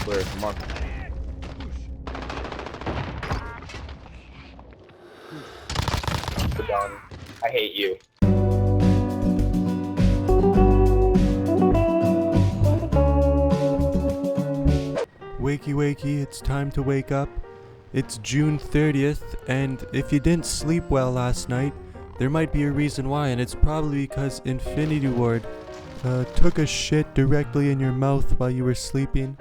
Clear. Mark. Sit down. I hate you. Wakey wakey, it's time to wake up. It's June 30th, and if you didn't sleep well last night, there might be a reason why, and it's probably because Infinity Ward took a shit directly in your mouth while you were sleeping.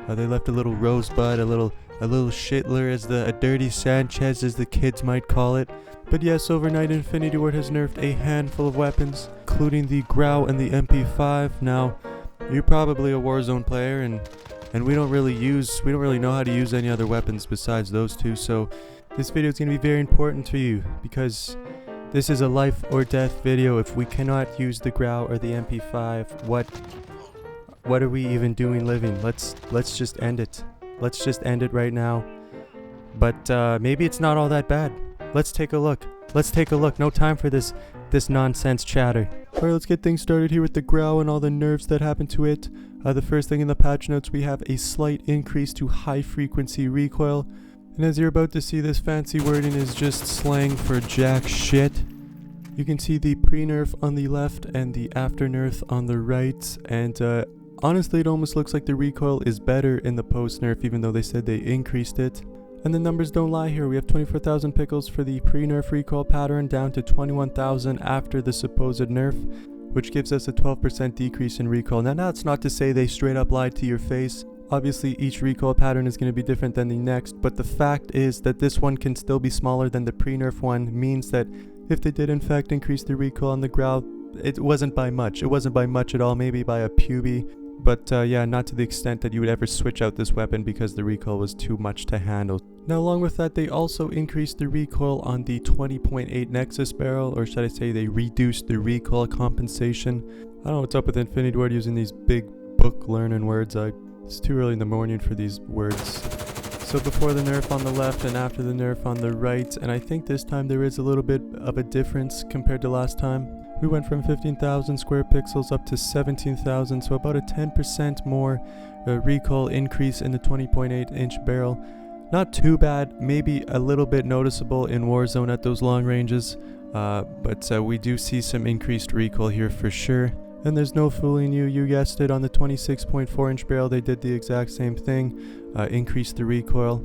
They left a little rosebud, a little shitler, a dirty Sanchez as the kids might call it. But yes, overnight Infinity Ward has nerfed a handful of weapons, including the GRAU and the MP5. Now, you're probably a Warzone player, and we don't really know how to use any other weapons besides those two, so this video is going to be very important to you, because this is a life or death video. If we cannot use the GRAU or the MP5, what are we even doing living? Let's just end it. Let's just end it right now. But maybe it's not all that bad. Let's take a look. No time for this nonsense chatter. Alright, let's get things started here with the GRAU and all the nerfs that happen to it. The first thing in the patch notes, we have a slight increase to high frequency recoil. And as you're about to see, this fancy wording is just slang for jack shit. You can see the pre-nerf on the left and the after nerf on the right. And honestly, it almost looks like the recoil is better in the post nerf, even though they said they increased it. And the numbers don't lie here. We have 24,000 pickles for the pre-nerf recoil pattern, down to 21,000 after the supposed nerf, which gives us a 12% decrease in recoil. Now that's not to say they straight up lied to your face. Obviously each recoil pattern is going to be different than the next, but the fact is that this one can still be smaller than the pre-nerf one, means that if they did in fact increase the recoil on the GRAU, it wasn't by much. It wasn't by much at all, maybe by a puby. But yeah, not to the extent that you would ever switch out this weapon because the recoil was too much to handle. Now along with that, they also increased the recoil on the 20.8 Nexus barrel, or should I say they reduced the recoil compensation. I don't know what's up with Infinity Ward using these big book learning words. It's too early in the morning for these words. So before the nerf on the left and after the nerf on the right, and I think this time there is a little bit of a difference compared to last time. We went from 15,000 square pixels up to 17,000, so about a 10% more recoil increase in the 20.8 inch barrel. Not too bad, maybe a little bit noticeable in Warzone at those long ranges, but we do see some increased recoil here for sure. And there's no fooling you, you guessed it, on the 26.4 inch barrel they did the exact same thing, increased the recoil.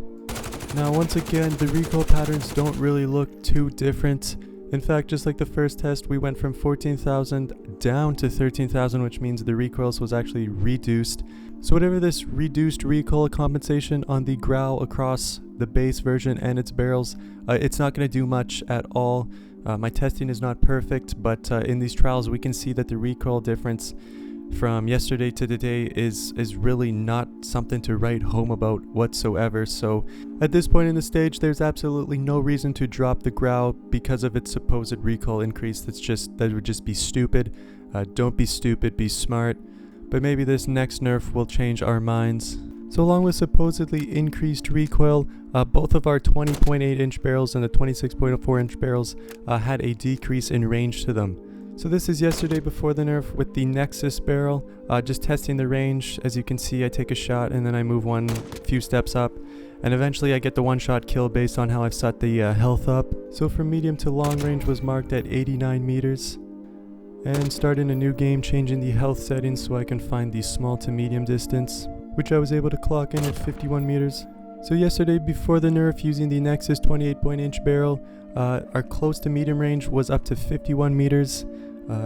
Now once again, the recoil patterns don't really look too different. In fact, just like the first test, we went from 14,000 down to 13,000, which means the recoils was actually reduced. So whatever this reduced recoil compensation on the GRAU across the base version and its barrels, it's not going to do much at all. My testing is not perfect, but in these trials we can see that the recoil difference from yesterday to today is really not something to write home about whatsoever. So at this point in the stage, there's absolutely no reason to drop the GRAU because of its supposed recoil increase. That would just be stupid. Don't be stupid, be smart. But maybe this next nerf will change our minds. So along with supposedly increased recoil, both of our 20.8 inch barrels and the 26.4 inch barrels had a decrease in range to them. So this is yesterday before the nerf with the Nexus barrel, just testing the range. As you can see, I take a shot and then I move one few steps up, and eventually I get the one-shot kill based on how I've set the health up. So from medium to long range was marked at 89 meters. And starting a new game, changing the health settings so I can find the small to medium distance, which I was able to clock in at 51 meters. So yesterday before the nerf, using the Nexus 28 inch barrel, our close to medium range was up to 51 meters.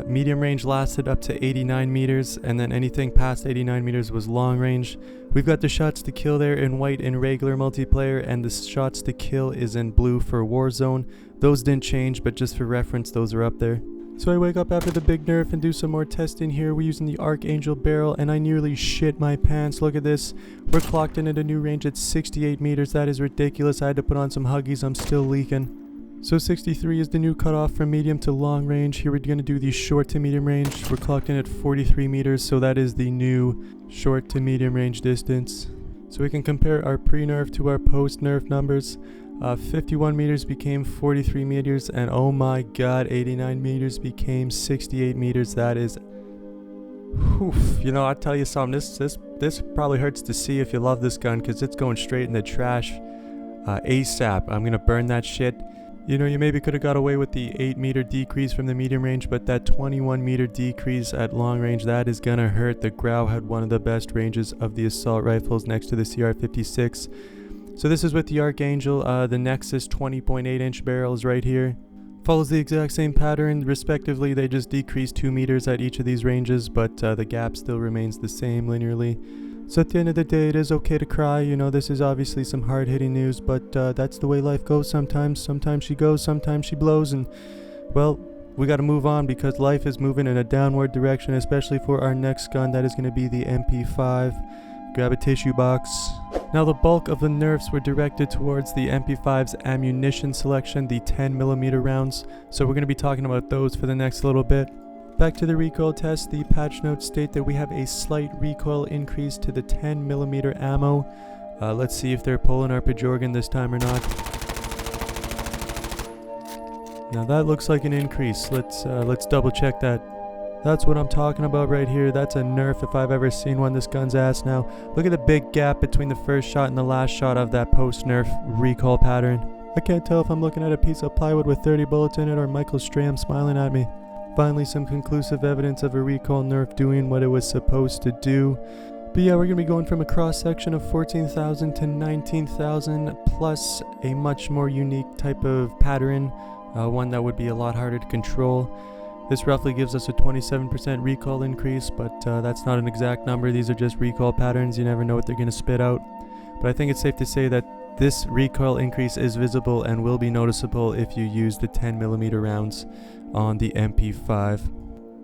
Medium range lasted up to 89 meters, and then anything past 89 meters was long range. We've got the shots to kill there in white in regular multiplayer, and the shots to kill is in blue for Warzone. Those didn't change, but just for reference, those are up there. So I wake up after the big nerf and do some more testing here. We're using the Archangel barrel, and I nearly shit my pants. Look at this. We're clocked in at a new range at 68 meters. That is ridiculous. I had to put on some Huggies. I'm still leaking. So 63 is the new cutoff from medium to long range. Here we're going to do the short to medium range. We're clocked in at 43 meters, so that is the new short to medium range distance. So we can compare our pre-nerf to our post-nerf numbers. 51 meters became 43 meters, and oh my god, 89 meters became 68 meters. That is... Oof, you know, I'll tell you something, this this probably hurts to see if you love this gun, because it's going straight in the trash ASAP. I'm gonna burn that shit. You know, you maybe could have got away with the 8-meter decrease from the medium range, but that 21-meter decrease at long range, that is gonna hurt. The GRAU had one of the best ranges of the assault rifles next to the CR56. So this is with the Archangel. The Nexus 20.8-inch barrels right here. Follows the exact same pattern. Respectively, they just decrease 2 meters at each of these ranges, but the gap still remains the same linearly. So at the end of the day, it is okay to cry. You know, this is obviously some hard-hitting news, but that's the way life goes sometimes. Sometimes she goes, sometimes she blows, and, well, we got to move on because life is moving in a downward direction, especially for our next gun. That is going to be the MP5. Grab a tissue box. Now, the bulk of the nerfs were directed towards the MP5's ammunition selection, the 10mm rounds, so we're going to be talking about those for the next little bit. Back to the recoil test, the patch notes state that we have a slight recoil increase to the 10mm ammo. Let's see if they're pulling our Pajorgan this time or not. Now that looks like an increase. Let's double check that. That's what I'm talking about right here. That's a nerf if I've ever seen one. This gun's ass now. Look at the big gap between the first shot and the last shot of that post-nerf recoil pattern. I can't tell if I'm looking at a piece of plywood with 30 bullets in it or Michael Strahm smiling at me. Finally, some conclusive evidence of a Recoil Nerf doing what it was supposed to do. But yeah, we're going to be going from a cross-section of 14,000 to 19,000, plus a much more unique type of pattern, one that would be a lot harder to control. This roughly gives us a 27% recoil increase, but that's not an exact number. These are just recoil patterns. You never know what they're going to spit out. But I think it's safe to say that this recoil increase is visible and will be noticeable if you use the 10mm rounds on the MP5.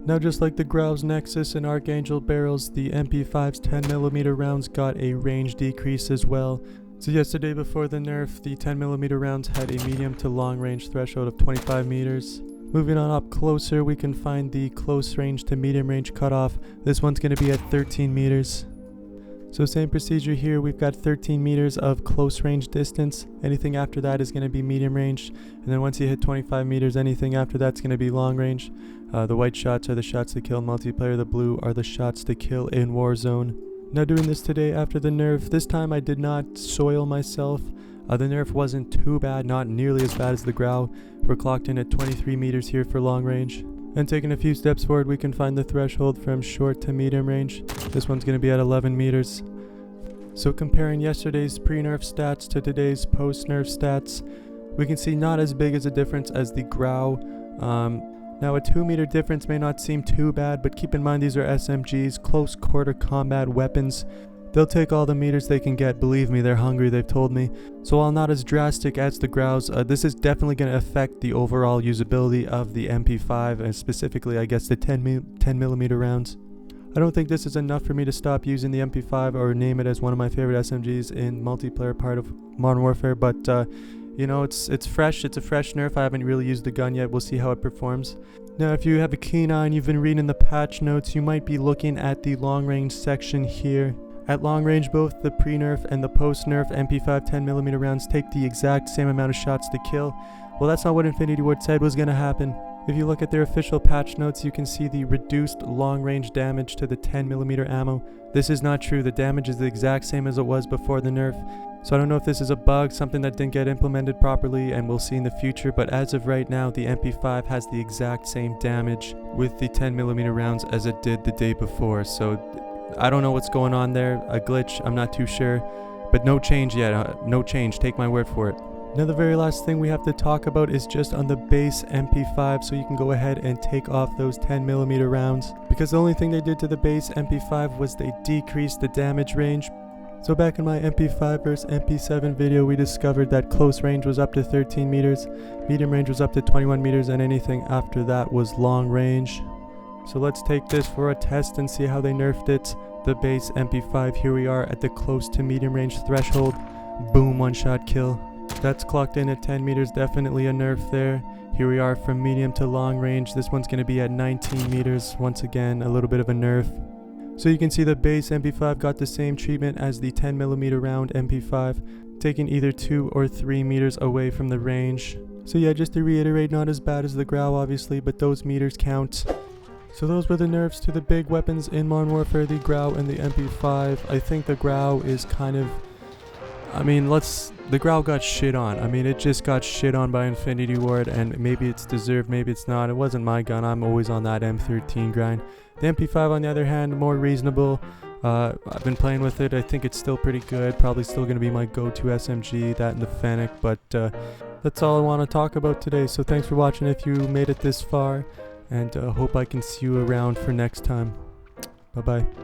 Now, just like the GRAU's Nexus and Archangel barrels, the MP5's 10mm rounds got a range decrease as well. So yesterday before the nerf, the 10mm rounds had a medium to long range threshold of 25 meters. Moving on up closer, we can find the close range to medium range cutoff. This one's going to be at 13 meters. So same procedure here, we've got 13 meters of close range distance. Anything after that is going to be medium range. And then once you hit 25 meters, anything after that's going to be long range. The white shots are the shots to kill in multiplayer, the blue are the shots to kill in Warzone. Now doing this today after the nerf, this time I did not soil myself. The nerf wasn't too bad, not nearly as bad as the GRAU. We're clocked in at 23 meters here for long range. And taking a few steps forward, we can find the threshold from short to medium range. This one's going to be at 11 meters. So comparing yesterday's pre-nerf stats to today's post-nerf stats, we can see not as big as a difference as the GRAU. Now a 2-meter difference may not seem too bad, but keep in mind these are SMGs, close quarter combat weapons. They'll take all the meters they can get, believe me, they're hungry, they've told me. So while not as drastic as the GRAU's, this is definitely going to affect the overall usability of the MP5, and specifically I guess the 10mm rounds. I don't think this is enough for me to stop using the MP5 or name it as one of my favorite SMGs in multiplayer part of Modern Warfare, but you know, it's fresh, it's a fresh nerf. I haven't really used the gun yet, we'll see how it performs. Now if you have a keen eye and you've been reading the patch notes, you might be looking at the long range section here. At long range, both the pre-nerf and the post-nerf MP5 10mm rounds take the exact same amount of shots to kill. Well, that's not what Infinity Ward said was going to happen. If you look at their official patch notes, you can see the reduced long-range damage to the 10mm ammo. This is not true. The damage is the exact same as it was before the nerf. So I don't know if this is a bug, something that didn't get implemented properly, and we'll see in the future, but as of right now, the MP5 has the exact same damage with the 10mm rounds as it did the day before. So I don't know what's going on there, a glitch, I'm not too sure, but no change yet, no change, take my word for it. Now the very last thing we have to talk about is just on the base MP5, so you can go ahead and take off those 10mm rounds, because the only thing they did to the base MP5 was they decreased the damage range. So back in my MP5 versus MP7 video, we discovered that close range was up to 13 meters, medium range was up to 21 meters, and anything after that was long range. So let's take this for a test and see how they nerfed it. The base MP5, here we are at the close to medium range threshold. Boom, one shot kill. That's clocked in at 10 meters, definitely a nerf there. Here we are from medium to long range. This one's going to be at 19 meters. Once again, a little bit of a nerf. So you can see the base MP5 got the same treatment as the 10mm round MP5, taking either 2 or 3 meters away from the range. So yeah, just to reiterate, not as bad as the GRAU obviously, but those meters count. So those were the nerfs to the big weapons in Modern Warfare, the GRAU and the MP5. I think the GRAU is kind of... the GRAU got shit on. It just got shit on by Infinity Ward, and maybe it's deserved, maybe it's not. It wasn't my gun. I'm always on that M13 grind. The MP5, on the other hand, more reasonable. I've been playing with it. I think it's still pretty good. Probably still going to be my go-to SMG, that and the Fennec. But that's all I want to talk about today. So thanks for watching if you made it this far. And hope I can see you around for next time. Bye-bye.